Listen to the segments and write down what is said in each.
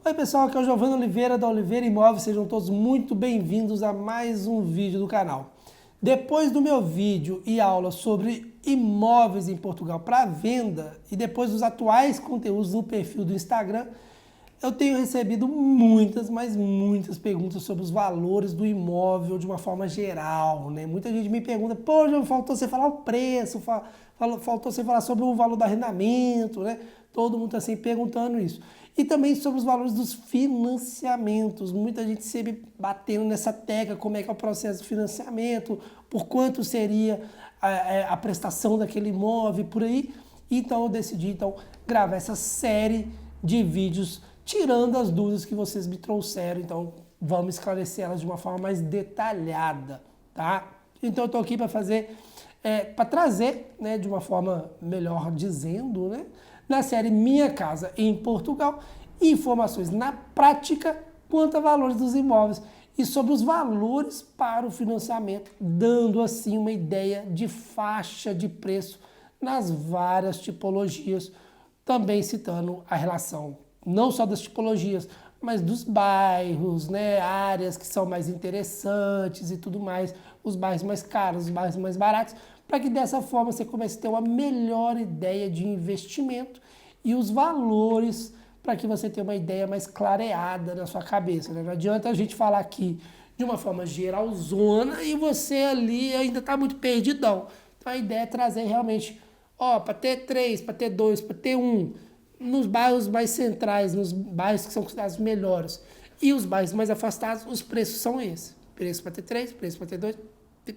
Oi pessoal, aqui é o Giovanni Oliveira da Oliveira Imóveis, sejam todos muito bem-vindos a mais um vídeo do canal. Depois do meu vídeo e aula sobre imóveis em Portugal para venda e depois dos atuais conteúdos no perfil do Instagram, eu tenho recebido muitas, mas muitas perguntas sobre os valores do imóvel de uma forma geral, né? Muita gente me pergunta, pô, João, faltou você falar o preço, faltou você falar sobre o valor do arrendamento, né? Todo mundo está sempre perguntando isso. E também sobre os valores dos financiamentos. Muita gente sempre batendo nessa tecla, como é que é o processo de financiamento, por quanto seria a prestação daquele imóvel, por aí. Então eu decidi gravar essa série de vídeos tirando as dúvidas que vocês me trouxeram. Então vamos esclarecer elas de uma forma mais detalhada, tá? Então eu estou aqui para para trazer, né, de uma forma melhor dizendo, né, na série Minha Casa em Portugal, informações na prática quanto a valores dos imóveis e sobre os valores para o financiamento, dando assim uma ideia de faixa de preço nas várias tipologias, também citando a relação não só das tipologias, mas dos bairros, né, áreas que são mais interessantes e tudo mais, os bairros mais caros, os bairros mais baratos, para que dessa forma você comece a ter uma melhor ideia de investimento e os valores para que você tenha uma ideia mais clareada na sua cabeça, né? Não adianta a gente falar aqui de uma forma geralzona e você ali ainda está muito perdidão. Então a ideia é trazer realmente, para ter 3, para ter 2, para ter 1, nos bairros mais centrais, nos bairros que são considerados melhores e os bairros mais afastados, os preços são esses. Preço para ter 3, preço para ter 2,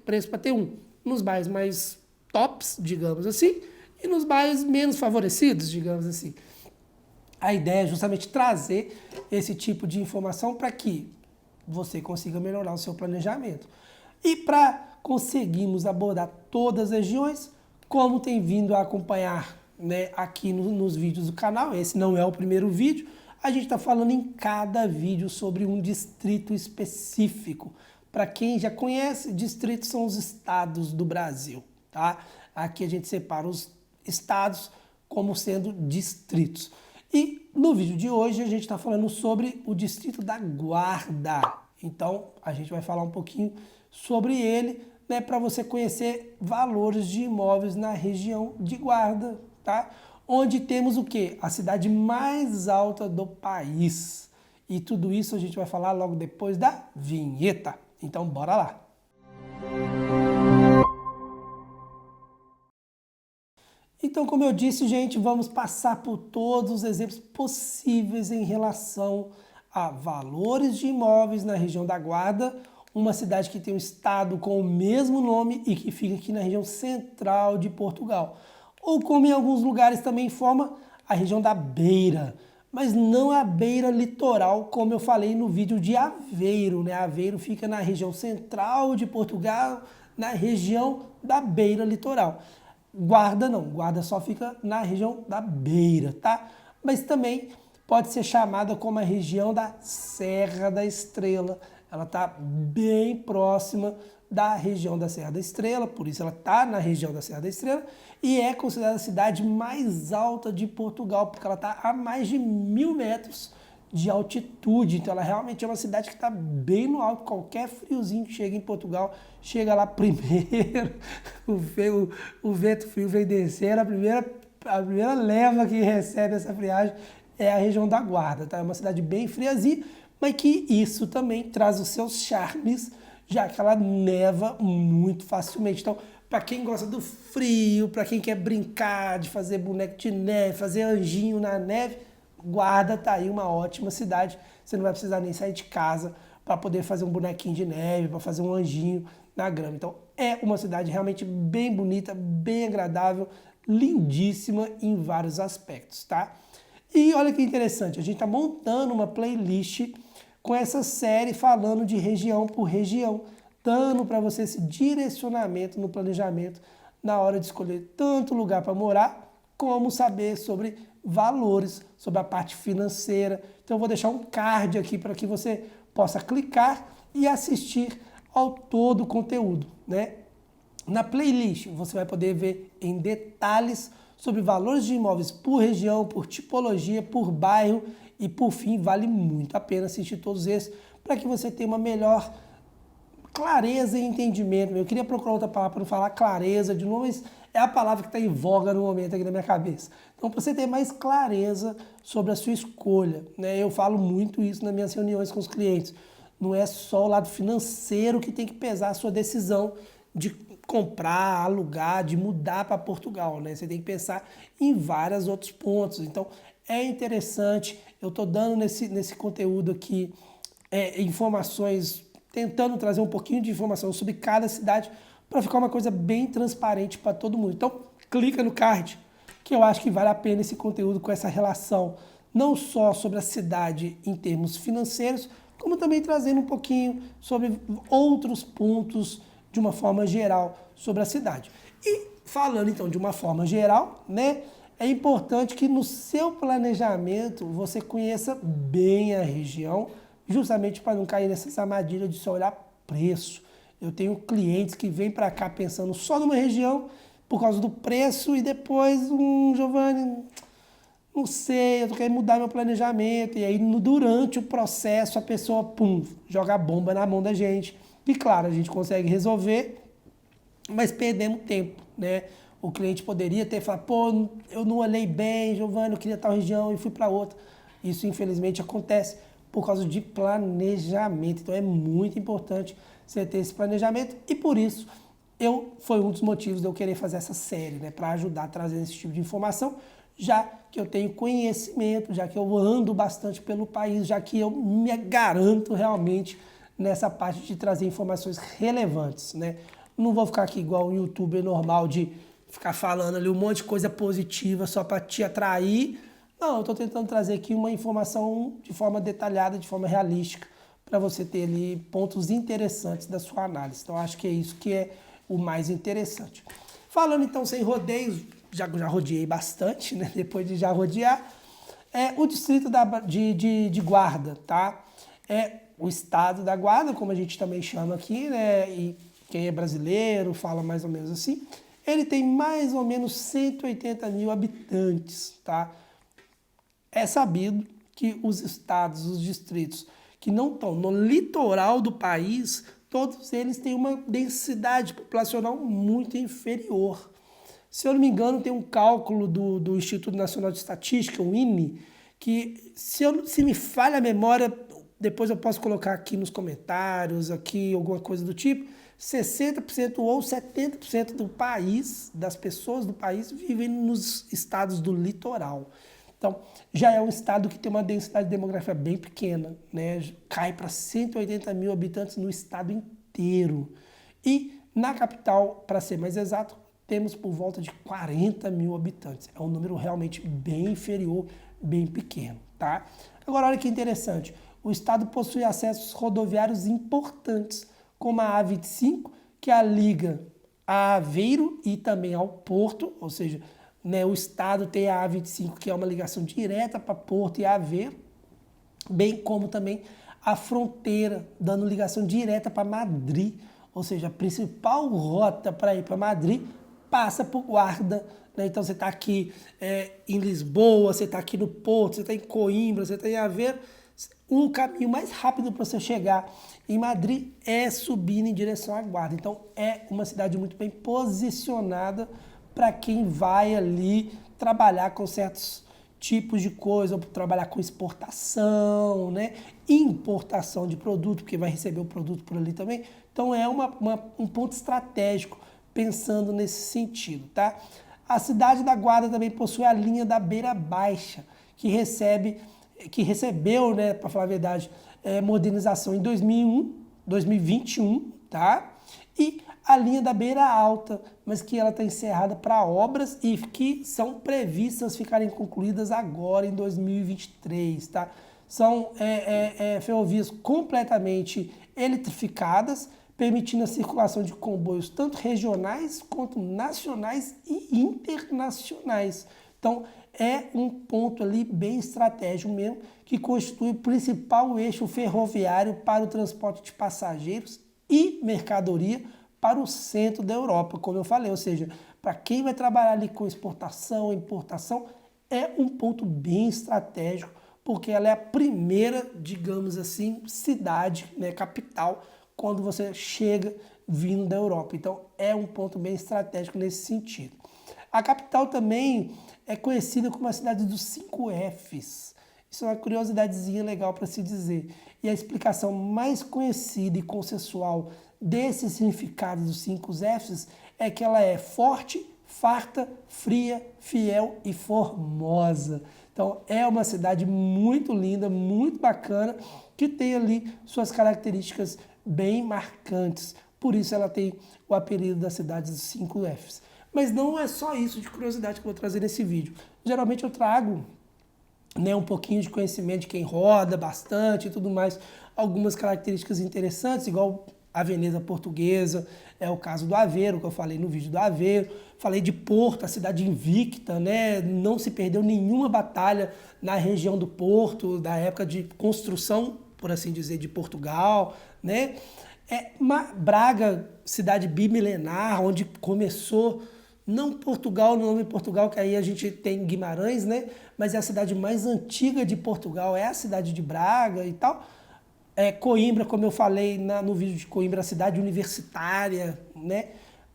preço para ter 1. Nos bairros mais tops, digamos assim, e nos bairros menos favorecidos, digamos assim. A ideia é justamente trazer esse tipo de informação para que você consiga melhorar o seu planejamento. E para conseguirmos abordar todas as regiões, como tem vindo a acompanhar, né, aqui nos vídeos do canal, esse não é o primeiro vídeo, a gente está falando em cada vídeo sobre um distrito específico. Para quem já conhece, distritos são os estados do Brasil, tá? Aqui a gente separa os estados como sendo distritos. E no vídeo de hoje a gente está falando sobre o distrito da Guarda. Então a gente vai falar um pouquinho sobre ele, né, para você conhecer valores de imóveis na região de Guarda, tá? Onde temos o quê? A cidade mais alta do país. E tudo isso a gente vai falar logo depois da vinheta. Então bora lá. Então, como eu disse, gente, vamos passar por todos os exemplos possíveis em relação a valores de imóveis na região da Guarda, uma cidade que tem um estado com o mesmo nome e que fica aqui na região central de Portugal. Ou como em alguns lugares também forma a região da Beira, mas não a Beira litoral, como eu falei no vídeo de Aveiro, né? Aveiro fica na região central de Portugal, na região da Beira litoral. Guarda não, Guarda só fica na região da Beira, tá? Mas também pode ser chamada como a região da Serra da Estrela. Ela está bem próxima da região da Serra da Estrela, por isso ela está na região da Serra da Estrela e é considerada a cidade mais alta de Portugal, porque ela está a mais de 1000 metros de altitude. Então ela realmente é uma cidade que está bem no alto. Qualquer friozinho que chega em Portugal, chega lá primeiro, o vento frio vem descendo, a primeira leva que recebe essa friagem é a região da Guarda, tá? É uma cidade bem friazinha, mas que isso também traz os seus charmes, já que ela neva muito facilmente. Então, para quem gosta do frio, para quem quer brincar, de fazer boneco de neve, fazer anjinho na neve, Guarda tá aí uma ótima cidade. Você não vai precisar nem sair de casa para poder fazer um bonequinho de neve, para fazer um anjinho na grama. Então, é uma cidade realmente bem bonita, bem agradável, lindíssima em vários aspectos, tá? E olha que interessante, a gente está montando uma playlist com essa série falando de região por região, dando para você esse direcionamento no planejamento na hora de escolher tanto lugar para morar, como saber sobre valores, sobre a parte financeira. Então eu vou deixar um card aqui para que você possa clicar e assistir ao todo o conteúdo, né? Na playlist você vai poder ver em detalhes sobre valores de imóveis por região, por tipologia, por bairro E por fim, vale muito a pena assistir todos esses para que você tenha uma melhor clareza e entendimento. Eu queria procurar outra palavra para não falar clareza de novo, mas é a palavra que está em voga no momento aqui na minha cabeça. Então, para você ter mais clareza sobre a sua escolha, né? Eu falo muito isso nas minhas reuniões com os clientes. Não é só o lado financeiro que tem que pesar a sua decisão de comprar, alugar, de mudar para Portugal, né? Você tem que pensar em vários outros pontos. Então, é interessante. Eu estou dando nesse conteúdo aqui informações, tentando trazer um pouquinho de informação sobre cada cidade para ficar uma coisa bem transparente para todo mundo. Então, clica no card, que eu acho que vale a pena esse conteúdo com essa relação, não só sobre a cidade em termos financeiros, como também trazendo um pouquinho sobre outros pontos de uma forma geral sobre a cidade. E falando então de uma forma geral, né, é importante que no seu planejamento você conheça bem a região, justamente para não cair nessas armadilhas de só olhar preço. Eu tenho clientes que vêm para cá pensando só numa região por causa do preço e depois, Giovanni, não sei, eu tô querendo mudar meu planejamento. E aí, durante o processo, a pessoa, pum, joga a bomba na mão da gente. E claro, a gente consegue resolver, mas perdemos tempo, né? O cliente poderia ter falado, pô, eu não olhei bem, Giovanni, eu queria tal região e fui para outra. Isso, infelizmente, acontece por causa de planejamento. Então, é muito importante você ter esse planejamento e, por isso, foi um dos motivos de eu querer fazer essa série, né? Para ajudar a trazer esse tipo de informação, já que eu tenho conhecimento, já que eu ando bastante pelo país, já que eu me garanto realmente nessa parte de trazer informações relevantes, né? Não vou ficar aqui igual um youtuber normal de ficar falando ali um monte de coisa positiva só para te atrair. Não, eu estou tentando trazer aqui uma informação de forma detalhada, de forma realística, para você ter ali pontos interessantes da sua análise. Então, acho que é isso que é o mais interessante. Falando então sem rodeios, já rodeei bastante, né? Depois de já rodear, o distrito de Guarda, tá? É o estado da Guarda, como a gente também chama aqui, né? E quem é brasileiro fala mais ou menos assim. Ele tem mais ou menos 180 mil habitantes, tá? É sabido que os estados, os distritos que não estão no litoral do país, todos eles têm uma densidade populacional muito inferior. Se eu não me engano, tem um cálculo do Instituto Nacional de Estatística, o INE, que se me falha a memória, depois eu posso colocar aqui nos comentários, aqui alguma coisa do tipo, 60% ou 70% do país, das pessoas do país, vivem nos estados do litoral. Então, já é um estado que tem uma densidade demográfica bem pequena, né? Cai para 180 mil habitantes no estado inteiro. E na capital, para ser mais exato, temos por volta de 40 mil habitantes. É um número realmente bem inferior, bem pequeno, tá? Agora, olha que interessante. O estado possui acessos rodoviários importantes, como a A25, que a liga a Aveiro e também ao Porto, ou seja, né, o estado tem a A25, que é uma ligação direta para Porto e Aveiro, bem como também a fronteira, dando ligação direta para Madrid, ou seja, a principal rota para ir para Madrid passa por Guarda, né? Então você está aqui em Lisboa, você está aqui no Porto, você está em Coimbra, você está em Aveiro, o caminho mais rápido para você chegar em Madrid é subindo em direção à Guarda. Então é uma cidade muito bem posicionada para quem vai ali trabalhar com certos tipos de coisa, ou trabalhar com exportação, né? Importação de produto, porque vai receber o produto por ali também. Então é um ponto estratégico pensando nesse sentido, tá? A cidade da Guarda também possui a linha da Beira Baixa, que recebeu, né, para falar a verdade, modernização em 2021, tá? E a linha da Beira Alta, mas que ela está encerrada para obras e que são previstas ficarem concluídas agora em 2023, tá? São ferrovias completamente eletrificadas, permitindo a circulação de comboios tanto regionais quanto nacionais e internacionais. Então, é um ponto ali bem estratégico mesmo, que constitui o principal eixo ferroviário para o transporte de passageiros e mercadoria para o centro da Europa, como eu falei. Ou seja, para quem vai trabalhar ali com exportação e importação, é um ponto bem estratégico porque ela é a primeira, digamos assim, cidade, né, capital, quando você chega vindo da Europa. Então é um ponto bem estratégico nesse sentido. A capital também é conhecida como a cidade dos 5 Fs. Isso é uma curiosidadezinha legal para se dizer. E a explicação mais conhecida e consensual desse significado dos 5 Fs é que ela é forte, farta, fria, fiel e formosa. Então é uma cidade muito linda, muito bacana, que tem ali suas características bem marcantes. Por isso ela tem o apelido da cidade dos 5 Fs. Mas não é só isso de curiosidade que eu vou trazer nesse vídeo. Geralmente eu trago, né, um pouquinho de conhecimento de quem roda bastante e tudo mais, algumas características interessantes, igual a Veneza Portuguesa, é o caso do Aveiro, que eu falei no vídeo do Aveiro. Falei de Porto, a cidade invicta, né? Não se perdeu nenhuma batalha na região do Porto, da época de construção, por assim dizer, de Portugal, né? Braga, cidade bimilenar, onde começou, não Portugal, no nome Portugal, que aí a gente tem Guimarães, né? Mas é a cidade mais antiga de Portugal, é a cidade de Braga e tal. Coimbra, como eu falei no vídeo de Coimbra, a cidade universitária, né?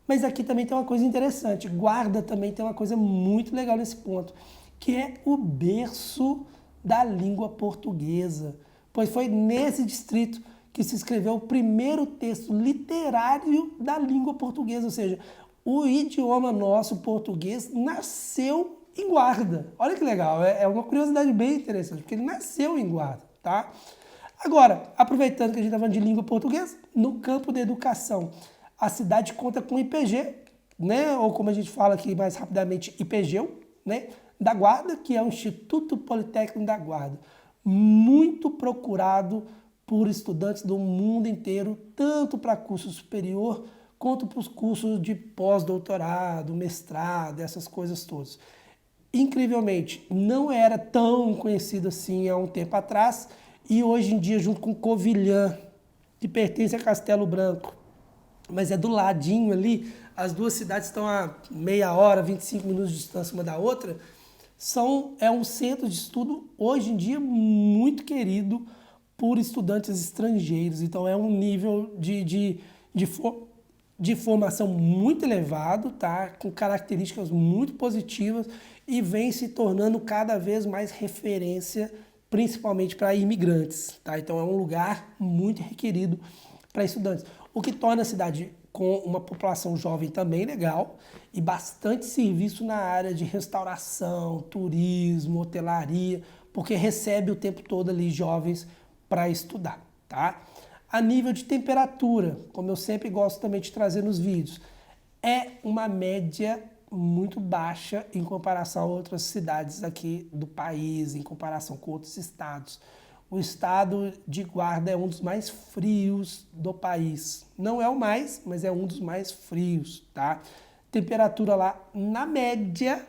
Mas aqui também tem uma coisa interessante, Guarda também tem uma coisa muito legal nesse ponto, que é o berço da língua portuguesa, pois foi nesse distrito que se escreveu o primeiro texto literário da língua portuguesa, ou seja, o idioma nosso português nasceu em Guarda. Olha que legal, é uma curiosidade bem interessante, porque ele nasceu em Guarda, tá? Agora, aproveitando que a gente está falando de língua portuguesa, no campo da educação, a cidade conta com o IPG, né? Ou como a gente fala aqui mais rapidamente, IPGEU, né? Da Guarda, que é o Instituto Politécnico da Guarda. Muito procurado por estudantes do mundo inteiro, tanto para curso superior, quanto para os cursos de pós-doutorado, mestrado, essas coisas todas. Incrivelmente, não era tão conhecido assim há um tempo atrás, e hoje em dia, junto com Covilhã, que pertence a Castelo Branco, mas é do ladinho ali, as duas cidades estão a meia hora, 25 minutos de distância uma da outra, é um centro de estudo, hoje em dia, muito querido por estudantes estrangeiros. Então é um nível de formação muito elevado, tá? Com características muito positivas e vem se tornando cada vez mais referência, principalmente para imigrantes, tá? Então é um lugar muito requerido para estudantes, o que torna a cidade com uma população jovem também legal e bastante serviço na área de restauração, turismo, hotelaria, porque recebe o tempo todo ali jovens para estudar, tá? A nível de temperatura, como eu sempre gosto também de trazer nos vídeos, é uma média muito baixa em comparação a outras cidades aqui do país, em comparação com outros estados. O estado de Guarda é um dos mais frios do país. Não é o mais, mas é um dos mais frios, tá? Temperatura lá, na média,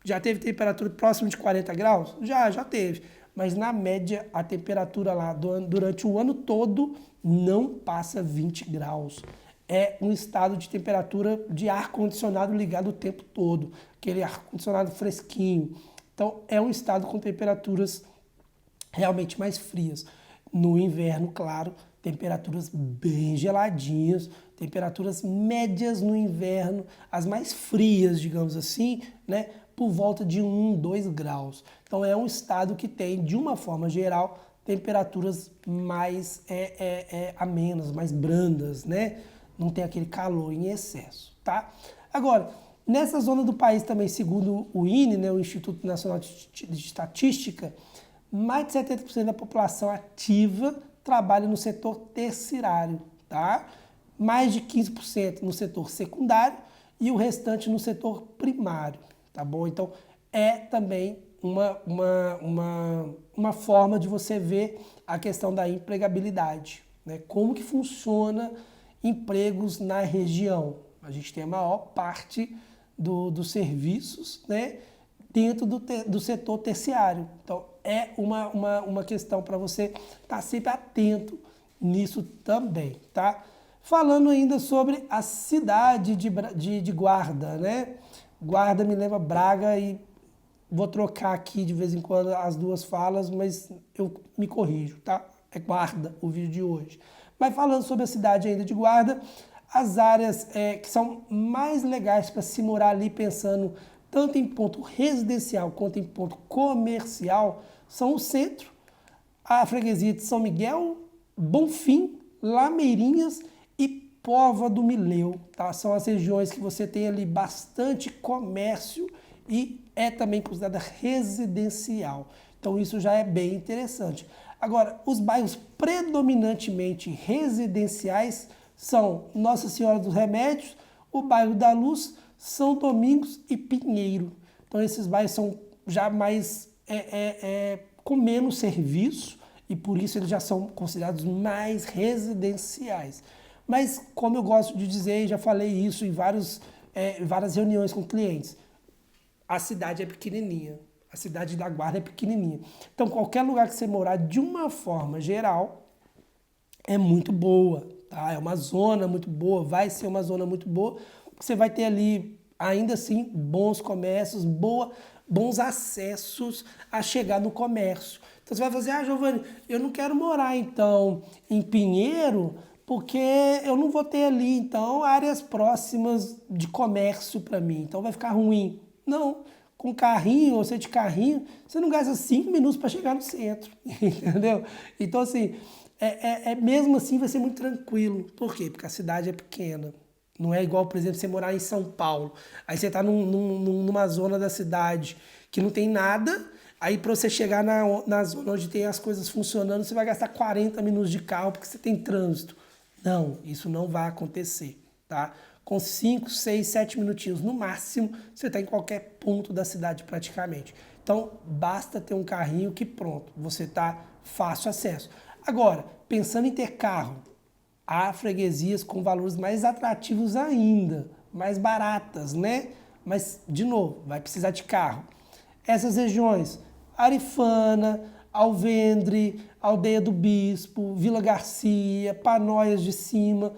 já teve temperatura próxima de 40 graus? Já teve. Mas na média, a temperatura lá durante o ano todo não passa 20 graus. É um estado de temperatura de ar-condicionado ligado o tempo todo, aquele ar-condicionado fresquinho. Então, é um estado com temperaturas realmente mais frias. No inverno, claro, temperaturas bem geladinhas, temperaturas médias no inverno, as mais frias, digamos assim, né, por volta de 1, 2 graus. Então é um estado que tem, de uma forma geral, temperaturas mais amenas, mais brandas, né? Não tem aquele calor em excesso, tá? Agora, nessa zona do país também, segundo o INE, né, o Instituto Nacional de Estatística, mais de 70% da população ativa trabalha no setor terciário, tá? Mais de 15% no setor secundário e o restante no setor primário, tá bom? Então, é também uma forma de você ver a questão da empregabilidade, né? Como que funciona empregos na região. A gente tem a maior parte dos serviços, né, dentro do setor terciário. Então, é uma questão para você estar sempre atento nisso também, tá? Falando ainda sobre a cidade de Guarda, né? Guarda me lembra Braga e vou trocar aqui de vez em quando as duas falas, mas eu me corrijo, tá? É Guarda o vídeo de hoje. Mas falando sobre a cidade ainda de Guarda, as áreas que são mais legais para se morar ali, pensando tanto em ponto residencial quanto em ponto comercial, são o centro, a freguesia de São Miguel, Bonfim, Lameirinhas e Póvoa do Mileu, tá? São as regiões que você tem ali bastante comércio e é também considerada residencial. Então isso já é bem interessante. Agora, os bairros predominantemente residenciais são Nossa Senhora dos Remédios, o bairro da Luz, São Domingos e Pinheiro. Então esses bairros são já mais com menos serviço e por isso eles já são considerados mais residenciais. Mas como eu gosto de dizer, já falei isso em várias reuniões com clientes, a cidade é pequenininha. A cidade da Guarda é pequenininha. Então, qualquer lugar que você morar, de uma forma geral, é muito boa, tá? É uma zona muito boa, vai ser uma zona muito boa. Você vai ter ali, ainda assim, bons comércios, bons acessos a chegar no comércio. Então, você vai fazer, Giovanni, eu não quero morar, então, em Pinheiro, porque eu não vou ter ali, então, áreas próximas de comércio para mim. Então, vai ficar ruim. Não. Com carrinho, ou seja, de carrinho, você não gasta 5 minutos para chegar no centro, entendeu? Então, assim, mesmo assim vai ser muito tranquilo. Por quê? Porque a cidade é pequena. Não é igual, por exemplo, você morar em São Paulo. Aí você está numa zona da cidade que não tem nada, aí para você chegar na zona onde tem as coisas funcionando, você vai gastar 40 minutos de carro porque você tem trânsito. Não, isso não vai acontecer, tá? Com 5, 6, 7 minutinhos no máximo, você está em qualquer ponto da cidade praticamente. Então, basta ter um carrinho que pronto, você está fácil acesso. Agora, pensando em ter carro, há freguesias com valores mais atrativos ainda, mais baratas, né? Mas, de novo, vai precisar de carro. Essas regiões, Arifana, Alvendre, Aldeia do Bispo, Vila Garcia, Panóias de Cima,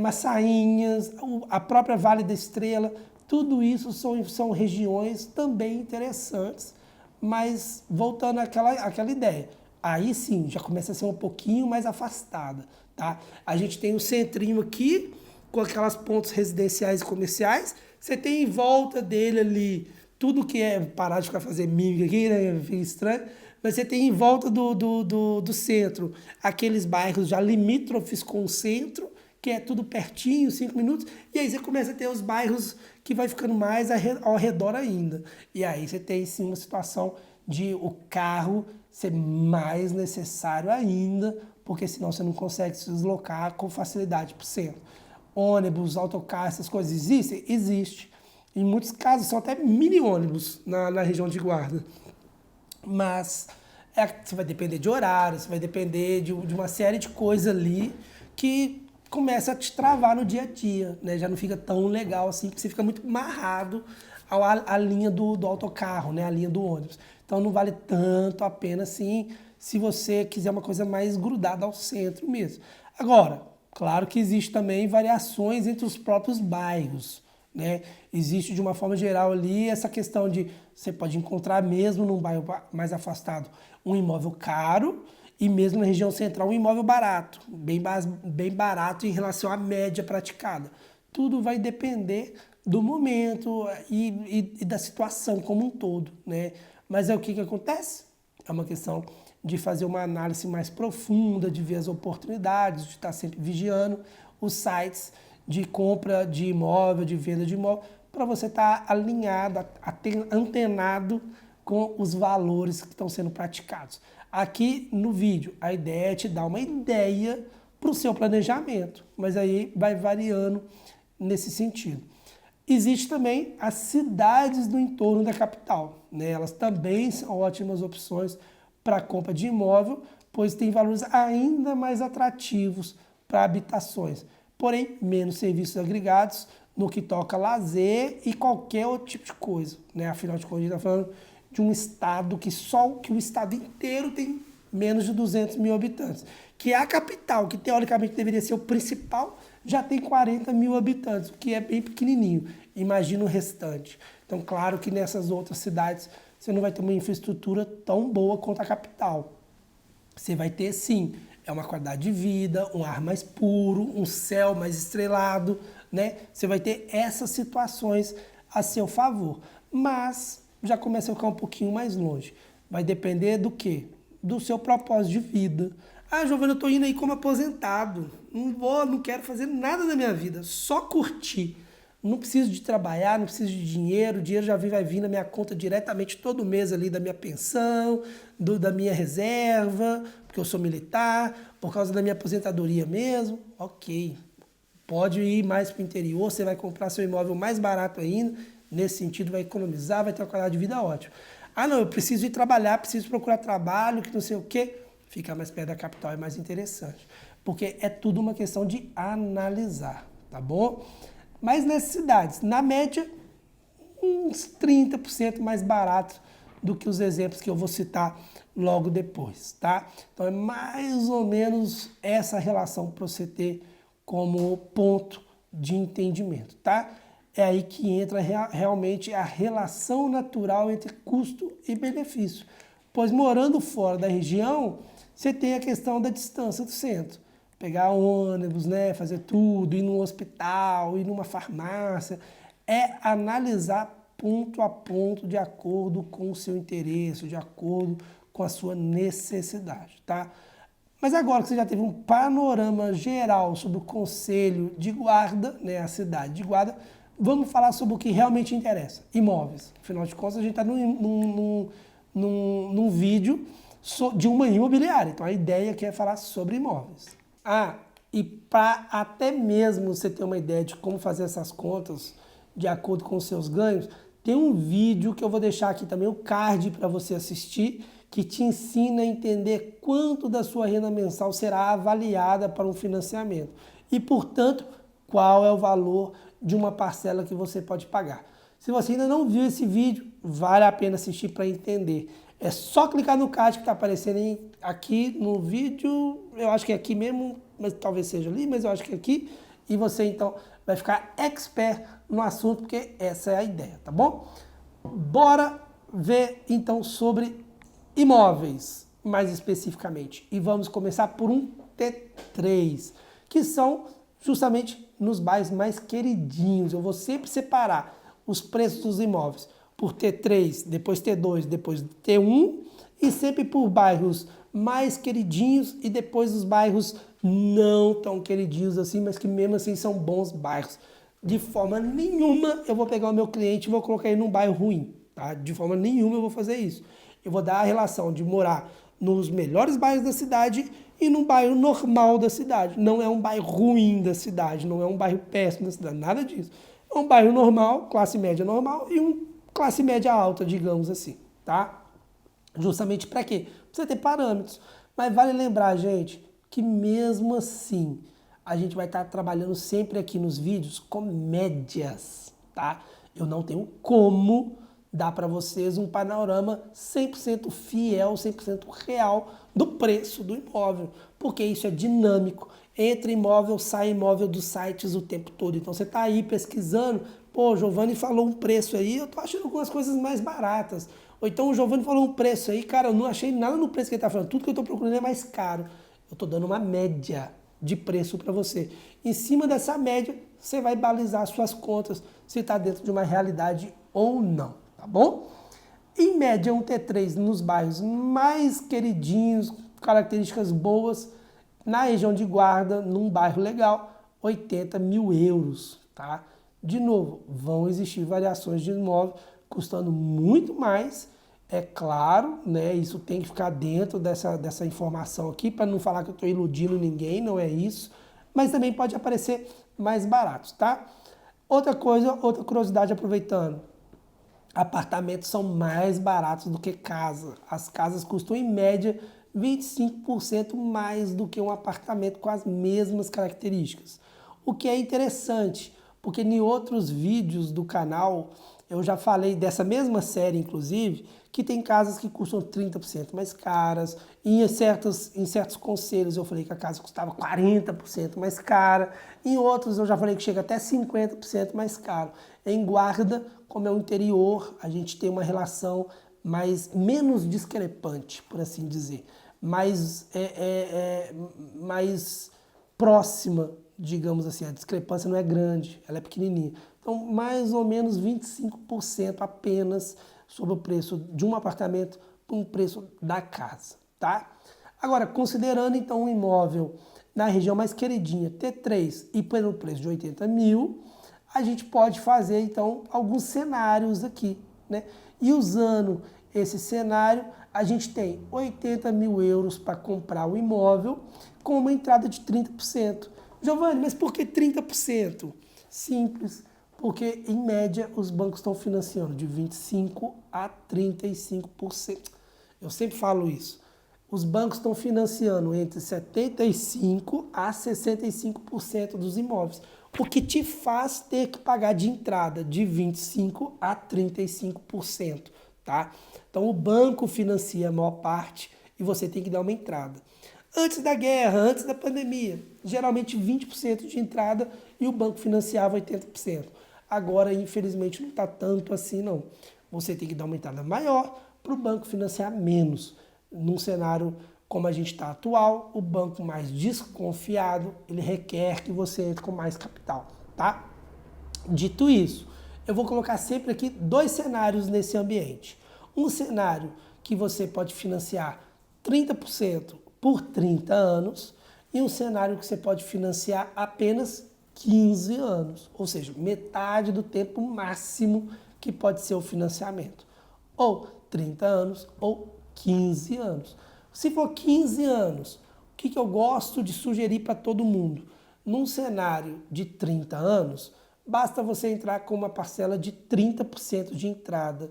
Massainhas, a própria Vale da Estrela, tudo isso são regiões também interessantes, mas voltando àquela ideia, aí sim, já começa a ser um pouquinho mais afastada, tá? A gente tem o centrinho aqui, com aquelas pontos residenciais e comerciais, você tem em volta dele ali, tudo que parar de ficar fazendo mímica aqui, né, fica estranho, mas você tem em volta do centro aqueles bairros já limítrofes com o centro, que é tudo pertinho, 5 minutos, e aí você começa a ter os bairros que vai ficando mais ao redor ainda. E aí você tem sim uma situação de o carro ser mais necessário ainda, porque senão você não consegue se deslocar com facilidade para o centro. Ônibus, autocarro, essas coisas existem? Existe. Em muitos casos são até mini ônibus na região de Guarda. Mas você vai depender de horário, você vai depender de uma série de coisas ali que começa a te travar no dia a dia, né? Já não fica tão legal assim, porque você fica muito amarrado à linha do autocarro, né? A linha do ônibus. Então não vale tanto a pena assim, se você quiser uma coisa mais grudada ao centro mesmo. Agora, claro que existe também variações entre os próprios bairros, né? Existe de uma forma geral ali essa questão de você pode encontrar mesmo num bairro mais afastado um imóvel caro, e mesmo na região central um imóvel barato, bem barato em relação à média praticada. Tudo vai depender do momento e da situação como um todo, né? Mas é o que acontece? É uma questão de fazer uma análise mais profunda, de ver as oportunidades, de estar sempre vigiando os sites de compra de imóvel, de venda de imóvel, para você estar alinhado, antenado com os valores que estão sendo praticados. Aqui no vídeo, a ideia é te dar uma ideia para o seu planejamento, mas aí vai variando nesse sentido. Existe também as cidades do entorno da capital, né? Elas também são ótimas opções para a compra de imóvel, pois tem valores ainda mais atrativos para habitações, porém menos serviços agregados no que toca a lazer e qualquer outro tipo de coisa, né? Afinal de contas, a gente está falando de um estado que o estado inteiro tem menos de 200 mil habitantes. Que é a capital, que teoricamente deveria ser o principal, já tem 40 mil habitantes, o que é bem pequenininho. Imagina o restante. Então, claro que nessas outras cidades você não vai ter uma infraestrutura tão boa quanto a capital. Você vai ter, sim, uma qualidade de vida, um ar mais puro, um céu mais estrelado, né? Você vai ter essas situações a seu favor. Mas já começa a ficar um pouquinho mais longe. Vai depender do quê? Do seu propósito de vida. Ah, Giovana, eu tô indo aí como aposentado. Não quero fazer nada da minha vida, só curtir. Não preciso de trabalhar, não preciso de dinheiro, o dinheiro vai vir na minha conta diretamente todo mês ali da minha pensão, da minha reserva, porque eu sou militar, por causa da minha aposentadoria mesmo. Ok, pode ir mais para o interior, você vai comprar seu imóvel mais barato ainda, nesse sentido vai economizar, vai ter uma qualidade de vida ótima. Ah não, eu preciso ir trabalhar, preciso procurar trabalho, que não sei o quê. Ficar mais perto da capital é mais interessante, porque é tudo uma questão de analisar, tá bom? Mas nessas cidades, na média, uns 30% mais barato do que os exemplos que eu vou citar logo depois, tá? Então é mais ou menos essa relação para você ter como ponto de entendimento, tá? É aí que entra realmente a relação natural entre custo e benefício. Pois morando fora da região, você tem a questão da distância do centro. Pegar ônibus, né, fazer tudo, ir num hospital, ir numa farmácia. É analisar ponto a ponto de acordo com o seu interesse, de acordo com a sua necessidade, tá? Mas agora que você já teve um panorama geral sobre o Conselho de Guarda, né, a cidade de Guarda, vamos falar sobre o que realmente interessa, imóveis. Afinal de contas, a gente está num vídeo de uma imobiliária, então a ideia aqui é falar sobre imóveis. Ah, e para até mesmo você ter uma ideia de como fazer essas contas de acordo com os seus ganhos, tem um vídeo que eu vou deixar aqui também, o card para você assistir, que te ensina a entender quanto da sua renda mensal será avaliada para um financiamento e, portanto, qual é o valor de uma parcela que você pode pagar. Se você ainda não viu esse vídeo, vale a pena assistir para entender. É só clicar no card que está aparecendo aqui no vídeo, eu acho que é aqui mesmo, mas talvez seja ali, mas eu acho que é aqui, e você então vai ficar expert no assunto, porque essa é a ideia, tá bom? Bora ver então sobre imóveis, mais especificamente. E vamos começar por um T3, que são justamente nos bairros mais queridinhos. Eu vou sempre separar os preços dos imóveis por T3, depois T2, depois T1 e sempre por bairros mais queridinhos e depois os bairros não tão queridinhos assim, mas que mesmo assim são bons bairros. De forma nenhuma eu vou pegar o meu cliente e vou colocar ele num bairro ruim, tá? De forma nenhuma eu vou fazer isso. Eu vou dar a relação de morar nos melhores bairros da cidade e num bairro normal da cidade. Não é um bairro ruim da cidade, não é um bairro péssimo da cidade, nada disso. É um bairro normal, classe média normal e um classe média alta, digamos assim, tá? Justamente para quê? Pra você ter parâmetros. Mas vale lembrar, gente, que mesmo assim, a gente vai estar trabalhando sempre aqui nos vídeos com médias, tá? Eu não tenho como dar para vocês um panorama 100% fiel, 100% real do preço do imóvel, porque isso é dinâmico. Entra imóvel, sai imóvel dos sites o tempo todo. Então você está aí pesquisando, pô, o Giovanni falou um preço aí, eu tô achando algumas coisas mais baratas. Ou então o Giovanni falou um preço aí, cara, eu não achei nada no preço que ele está falando, tudo que eu estou procurando é mais caro. Eu estou dando uma média de preço para você. Em cima dessa média, você vai balizar suas contas, se está dentro de uma realidade ou não, tá bom? Em média, um T3 nos bairros mais queridinhos, características boas, na região de Guarda, num bairro legal, 80 mil euros, tá? De novo, vão existir variações de imóvel custando muito mais, é claro, né? Isso tem que ficar dentro dessa informação aqui, para não falar que eu estou iludindo ninguém, não é isso. Mas também pode aparecer mais baratos, tá? Outra coisa, outra curiosidade aproveitando. Apartamentos são mais baratos do que casa. As casas custam, em média, 25% mais do que um apartamento com as mesmas características. O que é interessante, porque em outros vídeos do canal eu já falei dessa mesma série, inclusive, que tem casas que custam 30% mais caras. Em certos conselhos eu falei que a casa custava 40% mais cara. Em outros eu já falei que chega até 50% mais caro. Em Guarda, como é o interior, a gente tem uma relação menos discrepante, por assim dizer, mais próxima, digamos assim. A discrepância não é grande, ela é pequenininha. Então, mais ou menos 25% apenas sobre o preço de um apartamento para o preço da casa, tá? Agora, considerando então um imóvel na região mais queridinha, T3, e pelo preço de 80 mil, a gente pode fazer então alguns cenários aqui, né? E usando esse cenário, a gente tem 80 mil euros para comprar o imóvel com uma entrada de 30%. Giovanni, mas por que 30%? Simples, porque em média os bancos estão financiando de 25% a 35%. Eu sempre falo isso. Os bancos estão financiando entre 75% a 65% dos imóveis, o que te faz ter que pagar de entrada de 25% a 35%, tá? Então o banco financia a maior parte e você tem que dar uma entrada. Antes da guerra, antes da pandemia, geralmente 20% de entrada e o banco financiava 80%. Agora, infelizmente, não está tanto assim, não. Você tem que dar uma entrada maior para o banco financiar menos. Num cenário como a gente está atual, o banco mais desconfiado, ele requer que você entre com mais capital, tá? Dito isso, eu vou colocar sempre aqui dois cenários nesse ambiente. Um cenário que você pode financiar 30% por 30 anos e um cenário que você pode financiar apenas 15 anos, ou seja, metade do tempo máximo que pode ser o financiamento. Ou 30 anos ou 15 anos. Se for 15 anos, o que eu gosto de sugerir para todo mundo? Num cenário de 30 anos, basta você entrar com uma parcela de 30% de entrada.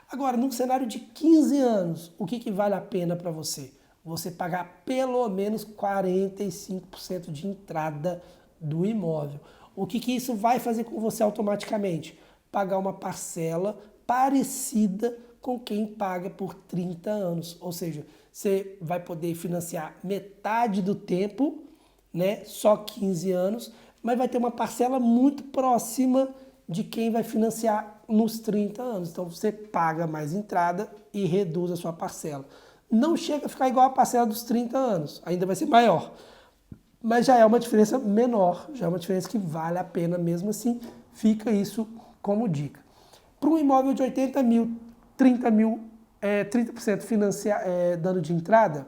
Agora, num cenário de 15 anos, o que vale a pena para você? Você pagar pelo menos 45% de entrada do imóvel. O que isso vai fazer com você automaticamente? Pagar uma parcela parecida com quem paga por 30 anos. Ou seja, você vai poder financiar metade do tempo, né? Só 15 anos, mas vai ter uma parcela muito próxima de quem vai financiar nos 30 anos. Então você paga mais entrada e reduz a sua parcela. Não chega a ficar igual a parcela dos 30 anos, ainda vai ser maior. Mas já é uma diferença menor, já é uma diferença que vale a pena mesmo assim. Fica isso como dica. Para um imóvel de 80 mil, 30% dano de entrada,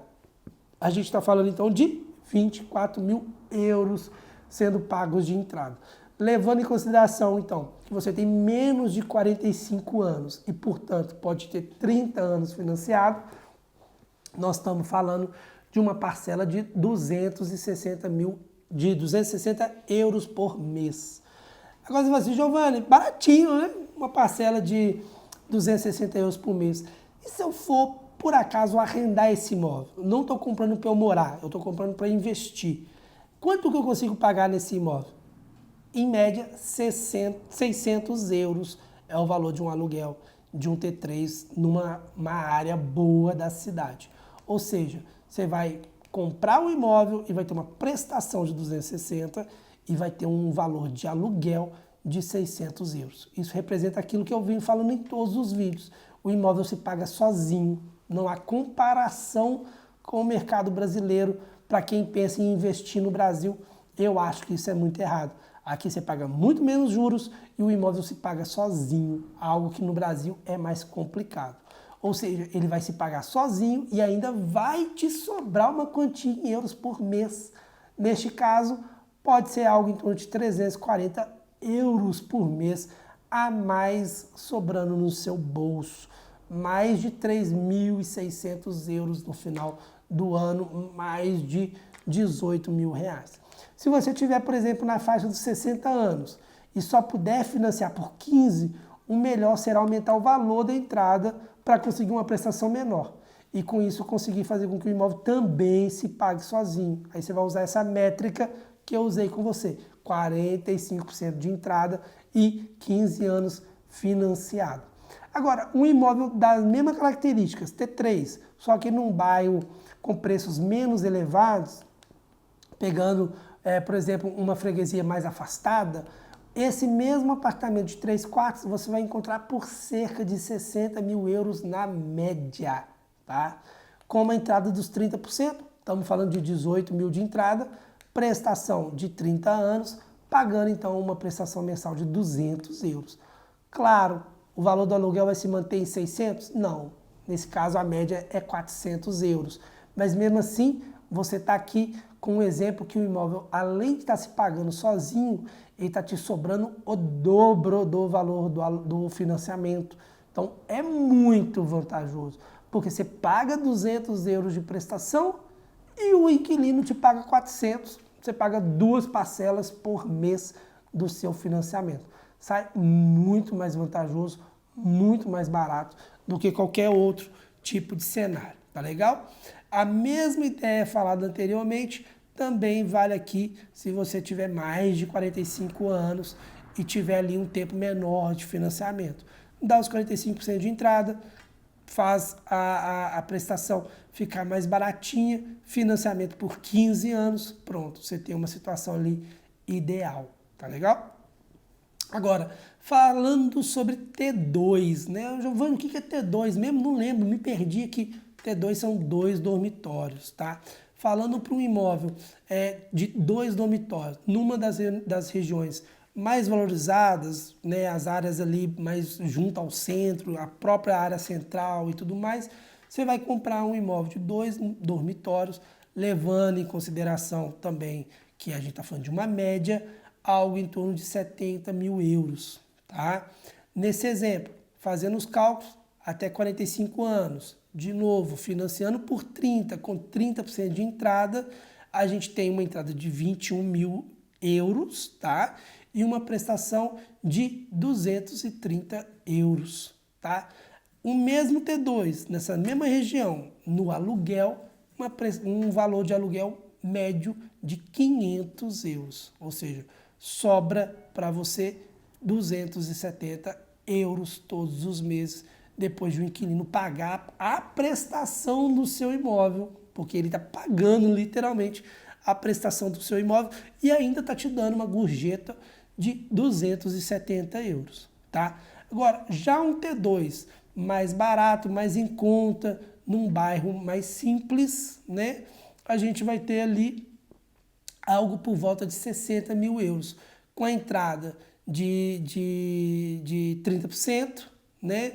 a gente está falando então de 24 mil euros sendo pagos de entrada. Levando em consideração então que você tem menos de 45 anos e portanto pode ter 30 anos financiado, nós estamos falando de uma parcela de 260 euros por mês. Agora você vai assim, Giovanni, baratinho, né? Uma parcela de 260 euros por mês. E se eu for, por acaso, arrendar esse imóvel? Não estou comprando para eu morar, eu estou comprando para investir. Quanto que eu consigo pagar nesse imóvel? Em média, 600 euros é o valor de um aluguel de um T3 numa área boa da cidade. Ou seja, você vai comprar o imóvel e vai ter uma prestação de 260 e vai ter um valor de aluguel de 600 euros. Isso representa aquilo que eu venho falando em todos os vídeos. O imóvel se paga sozinho, não há comparação com o mercado brasileiro. Para quem pensa em investir no Brasil, eu acho que isso é muito errado. Aqui você paga muito menos juros e o imóvel se paga sozinho, algo que no Brasil é mais complicado. Ou seja, ele vai se pagar sozinho e ainda vai te sobrar uma quantia em euros por mês. Neste caso, pode ser algo em torno de 340 euros por mês a mais sobrando no seu bolso. Mais de 3.600 euros no final do ano, mais de 18 mil reais. Se você tiver, por exemplo, na faixa dos 60 anos e só puder financiar por 15, o melhor será aumentar o valor da entrada para conseguir uma prestação menor. E com isso conseguir fazer com que o imóvel também se pague sozinho. Aí você vai usar essa métrica que eu usei com você. 45% de entrada e 15 anos financiado. Agora, um imóvel das mesmas características, T3, só que num bairro com preços menos elevados, pegando, por exemplo, uma freguesia mais afastada, Esse mesmo apartamento de 3 quartos você vai encontrar por cerca de 60 mil euros na média, tá? Com uma entrada dos 30%, estamos falando de 18 mil de entrada, prestação de 30 anos, pagando então uma prestação mensal de 200 euros. Claro, o valor do aluguel vai se manter em 600? Não, nesse caso a média é 400 euros. Mas mesmo assim, você está aqui com um exemplo que o imóvel, além de estar se pagando sozinho, ele está te sobrando o dobro do valor do financiamento. Então é muito vantajoso, porque você paga 200 euros de prestação e o inquilino te paga 400. Você paga 2 parcelas por mês do seu financiamento. Sai muito mais vantajoso, muito mais barato do que qualquer outro tipo de cenário. Tá legal? A mesma ideia falada anteriormente também vale aqui se você tiver mais de 45 anos e tiver ali um tempo menor de financiamento. Dá os 45% de entrada, faz a prestação ficar mais baratinha, financiamento por 15 anos, pronto, você tem uma situação ali ideal, tá legal? Agora, falando sobre T2, né? Giovanni, o que é T2 mesmo? Não lembro, me perdi aqui. T2 são 2 dormitórios, tá? Falando para um imóvel de 2 dormitórios, numa das regiões mais valorizadas, né, as áreas ali mais junto ao centro, a própria área central e tudo mais, você vai comprar um imóvel de 2 dormitórios, levando em consideração também que a gente está falando de uma média, algo em torno de 70 mil euros, tá? Nesse exemplo, fazendo os cálculos, até 45 anos, de novo, financiando por 30, com 30% de entrada, a gente tem uma entrada de 21 mil euros, tá? E uma prestação de 230 euros, tá? O mesmo T2, nessa mesma região, no aluguel, um valor de aluguel médio de 500 euros, ou seja, sobra para você 270 euros todos os meses, depois de o inquilino pagar a prestação do seu imóvel, porque ele está pagando literalmente a prestação do seu imóvel e ainda está te dando uma gorjeta de 270 euros, tá? Agora, já um T2 mais barato, mais em conta, num bairro mais simples, né? A gente vai ter ali algo por volta de 60 mil euros, com a entrada de 30%, né?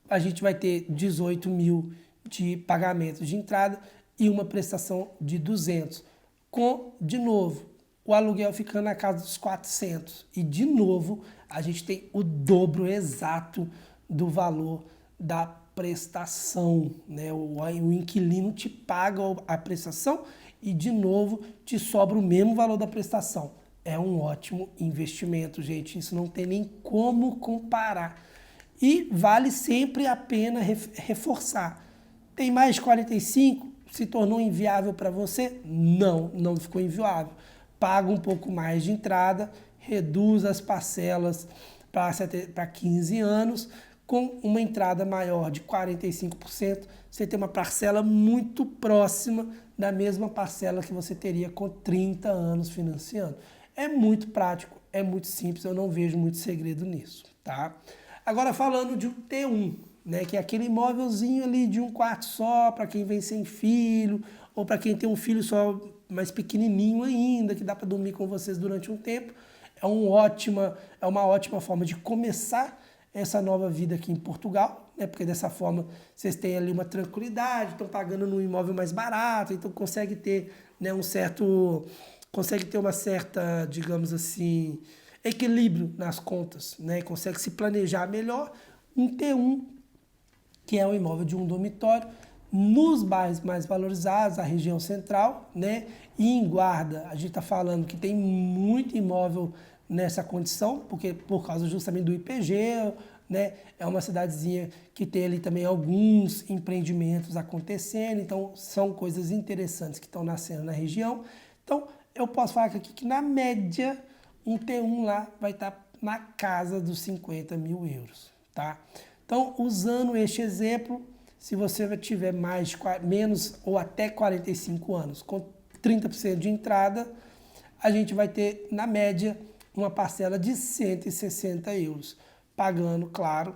A gente vai ter 18 mil de pagamento de entrada e uma prestação de 200, com, de novo, o aluguel ficando na casa dos 400. E, de novo, a gente tem o dobro exato do valor da prestação, né? O inquilino te paga a prestação e, de novo, te sobra o mesmo valor da prestação. É um ótimo investimento, gente. Isso não tem nem como comparar. E vale sempre a pena reforçar. Tem mais de 45? Se tornou inviável para você? Não, não ficou inviável. Paga um pouco mais de entrada, reduz as parcelas para 15 anos, com uma entrada maior de 45%, você tem uma parcela muito próxima da mesma parcela que você teria com 30 anos financiando. É muito prático, é muito simples, eu não vejo muito segredo nisso, tá? Agora falando de um T1, né, que é aquele imóvelzinho ali de um quarto só, para quem vem sem filho, ou para quem tem um filho só mais pequenininho ainda, que dá para dormir com vocês durante um tempo. É uma ótima forma de começar essa nova vida aqui em Portugal, né, porque dessa forma vocês têm ali uma tranquilidade, estão pagando num imóvel mais barato, então consegue ter, né, consegue ter uma certa, digamos assim, equilíbrio nas contas, né? Consegue se planejar melhor. Um T1, que é um imóvel de um dormitório, nos bairros mais valorizados, a região central, né? E em Guarda, a gente está falando que tem muito imóvel nessa condição, porque por causa justamente do IPG, né? É uma cidadezinha que tem ali também alguns empreendimentos acontecendo, então são coisas interessantes que estão nascendo na região. Então, eu posso falar aqui que na média, um T1 lá vai estar na casa dos 50 mil euros, tá? Então, usando este exemplo, se você tiver menos ou até 45 anos, com 30% de entrada, a gente vai ter, na média, uma parcela de 160 euros, pagando, claro,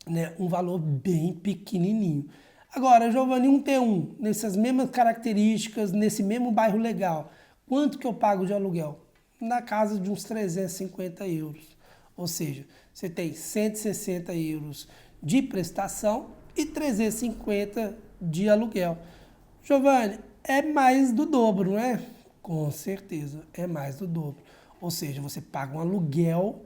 né, um valor bem pequenininho. Agora, Giovanni, um T1, nessas mesmas características, nesse mesmo bairro legal, quanto que eu pago de aluguel? Na casa de uns 350 euros. Ou seja, você tem 160 euros de prestação e 350 de aluguel. Giovanni, é mais do dobro, não é? Com certeza, é mais do dobro. Ou seja, você paga um aluguel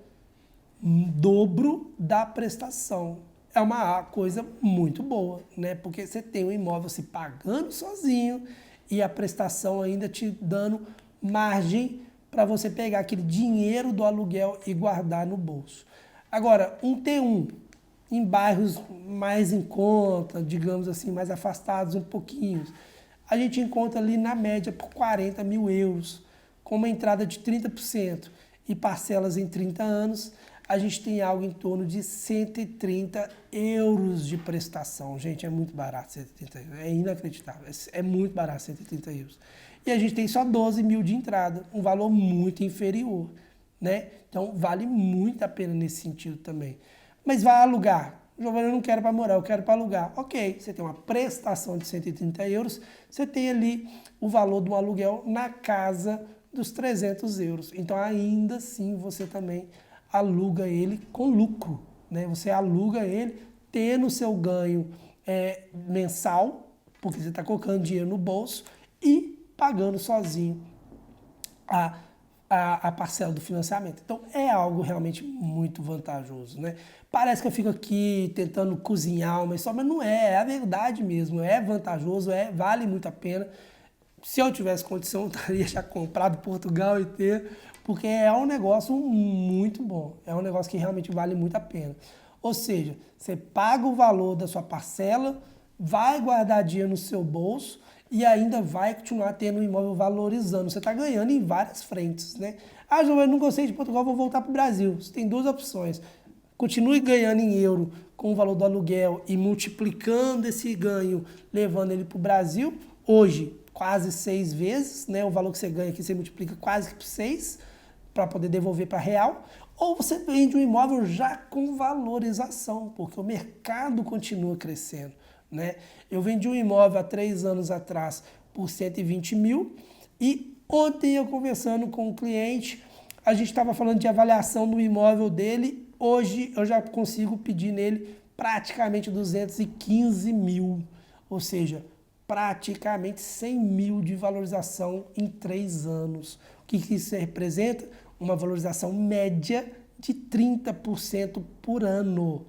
dobro da prestação. É uma coisa muito boa, né? Porque você tem o imóvel se pagando sozinho e a prestação ainda te dando margem para você pegar aquele dinheiro do aluguel e guardar no bolso. Agora, um T1 em bairros mais em conta, digamos assim, mais afastados um pouquinho, a gente encontra ali na média por 40 mil euros, com uma entrada de 30% e parcelas em 30 anos, a gente tem algo em torno de 130 euros de prestação. Gente, é muito barato 130 euros, é inacreditável, é muito barato 130 euros. E a gente tem só 12 mil de entrada, um valor muito inferior, né? Então, vale muito a pena nesse sentido também. Mas vai alugar. Giovanni, eu não quero para morar, eu quero para alugar. Ok, você tem uma prestação de 130 euros, você tem ali o valor do aluguel na casa dos 300 euros. Então, ainda assim, você também aluga ele com lucro, né? Você aluga ele tendo o seu ganho mensal, porque você está colocando dinheiro no bolso e pagando sozinho a parcela do financiamento. Então, é algo realmente muito vantajoso, né? Parece que eu fico aqui tentando cozinhar uma história, mas não é, é a verdade mesmo, é vantajoso, vale muito a pena. Se eu tivesse condição, eu teria já comprado Portugal inteiro, porque é um negócio muito bom, é um negócio que realmente vale muito a pena. Ou seja, você paga o valor da sua parcela, vai guardar dinheiro no seu bolso e ainda vai continuar tendo o imóvel valorizando. Você está ganhando em várias frentes, né? Ah, João, eu não gostei de Portugal, vou voltar para o Brasil. Você tem duas opções. Continue ganhando em euro com o valor do aluguel e multiplicando esse ganho, levando ele para o Brasil. Hoje, quase 6 vezes, né? O valor que você ganha aqui, você multiplica quase que por 6 para poder devolver para real. Ou você vende um imóvel já com valorização, porque o mercado continua crescendo, né? Eu vendi um imóvel há 3 anos atrás por 120 mil e ontem eu conversando com um cliente, a gente estava falando de avaliação do imóvel dele, hoje eu já consigo pedir nele praticamente 215 mil, ou seja, praticamente 100 mil de valorização em 3 anos. O que isso representa? Uma valorização média de 30% por ano.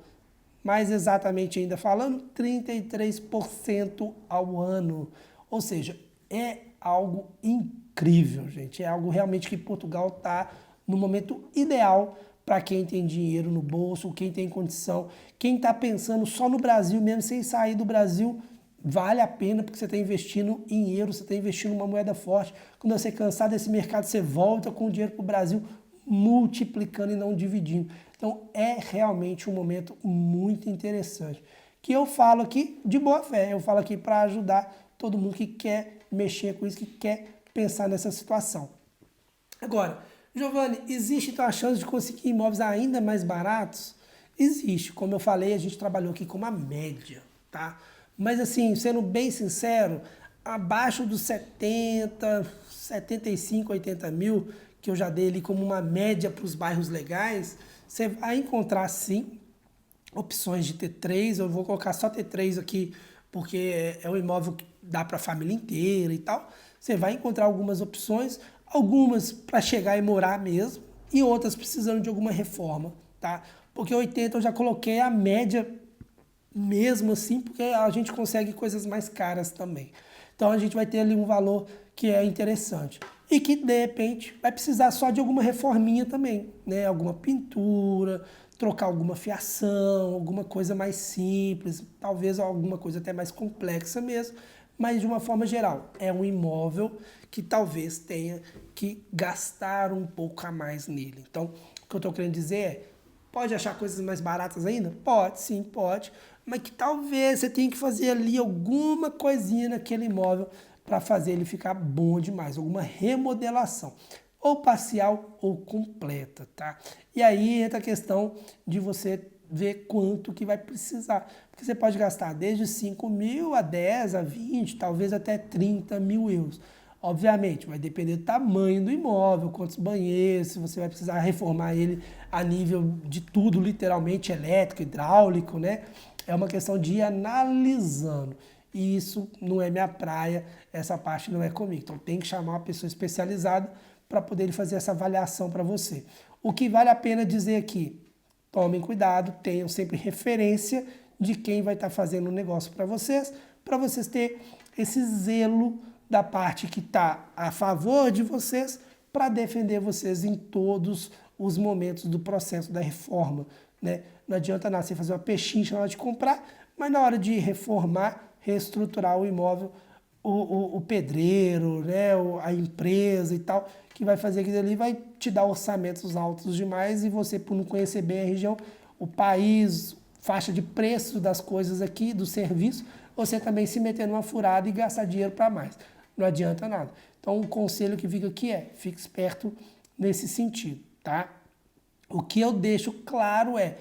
Mais exatamente ainda falando, 33% ao ano. Ou seja, é algo incrível, gente. É algo realmente que Portugal está no momento ideal para quem tem dinheiro no bolso, quem tem condição, quem está pensando só no Brasil mesmo, sem sair do Brasil, vale a pena porque você está investindo em euros, você está investindo em uma moeda forte. Quando você cansar desse mercado, você volta com o dinheiro para o Brasil, multiplicando e não dividindo. Então, é realmente um momento muito interessante. Que eu falo aqui de boa fé, eu falo aqui para ajudar todo mundo que quer mexer com isso, que quer pensar nessa situação. Agora, Giovanni, existe então a chance de conseguir imóveis ainda mais baratos? Existe. Como eu falei, a gente trabalhou aqui com uma média, tá? Mas assim, sendo bem sincero, abaixo dos 70, 75, 80 mil, que eu já dei ali como uma média para os bairros legais, você vai encontrar sim opções de T3, eu vou colocar só T3 aqui, porque é um imóvel que dá para a família inteira e tal. Você vai encontrar algumas opções, algumas para chegar e morar mesmo, e outras precisando de alguma reforma, tá? Porque 80 eu já coloquei a média mesmo assim, porque a gente consegue coisas mais caras também. Então a gente vai ter ali um valor que é interessante. E que de repente vai precisar só de alguma reforminha também, né? Alguma pintura, trocar alguma fiação, alguma coisa mais simples, talvez alguma coisa até mais complexa mesmo, mas de uma forma geral, é um imóvel que talvez tenha que gastar um pouco a mais nele. Então, o que eu estou querendo dizer é, pode achar coisas mais baratas ainda? Pode, sim, pode, mas que talvez você tenha que fazer ali alguma coisinha naquele imóvel para fazer ele ficar bom demais, alguma remodelação. ou parcial ou completa, tá? E aí entra a questão de você ver quanto que vai precisar. Porque você pode gastar desde 5 mil a 10, a 20, talvez até 30 mil euros. Obviamente, vai depender do tamanho do imóvel, quantos banheiros, se você vai precisar reformar ele a nível de tudo, literalmente elétrico, hidráulico, né? É uma questão de ir analisando. E isso não é minha praia, essa parte não é comigo. Então tem que chamar uma pessoa especializada para poder fazer essa avaliação para você. O que vale a pena dizer aqui, tomem cuidado, tenham sempre referência de quem vai estar fazendo o negócio para vocês terem esse zelo da parte que está a favor de vocês para defender vocês em todos os momentos do processo da reforma, né? Não adianta nada você fazer uma pechincha na hora de comprar, mas na hora de reformar, reestruturar o imóvel, o pedreiro, né, a empresa e tal, que vai fazer aquilo ali, vai te dar orçamentos altos demais e você, por não conhecer bem a região, o país, faixa de preço das coisas aqui, do serviço, você também se meter numa furada e gastar dinheiro para mais. Não adianta nada. Então, o conselho que fica aqui é, fique esperto nesse sentido, tá? O que eu deixo claro é,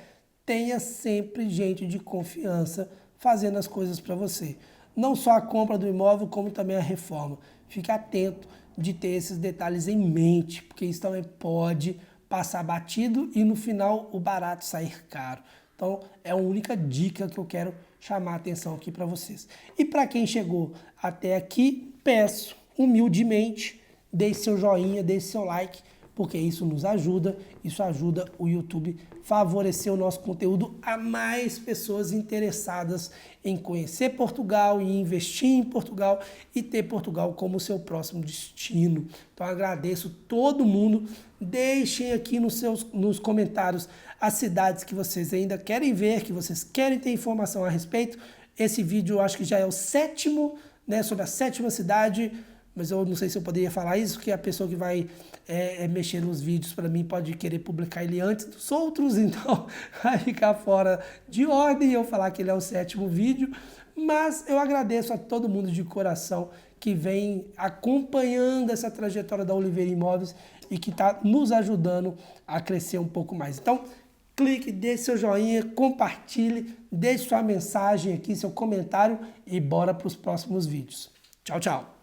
tenha sempre gente de confiança fazendo as coisas para você. Não só a compra do imóvel, como também a reforma. Fique atento de ter esses detalhes em mente, porque isso também pode passar batido e no final o barato sair caro. Então, é a única dica que eu quero chamar a atenção aqui para vocês. E para quem chegou até aqui, peço humildemente, deixe seu joinha, deixe seu like, porque isso nos ajuda, isso ajuda o YouTube a favorecer o nosso conteúdo a mais pessoas interessadas em conhecer Portugal e investir em Portugal e ter Portugal como seu próximo destino. Então agradeço todo mundo, deixem aqui nos comentários as cidades que vocês ainda querem ver, que vocês querem ter informação a respeito. Esse vídeo eu acho que já é o 7º, né, sobre a 7ª cidade, mas eu não sei se eu poderia falar isso, porque a pessoa que vai mexer nos vídeos para mim pode querer publicar ele antes dos outros, então vai ficar fora de ordem eu falar que ele é o 7º vídeo, mas eu agradeço a todo mundo de coração que vem acompanhando essa trajetória da Oliveira Imóveis e que está nos ajudando a crescer um pouco mais. Então, clique, deixe seu joinha, compartilhe, deixe sua mensagem aqui, seu comentário e bora para os próximos vídeos. Tchau, tchau!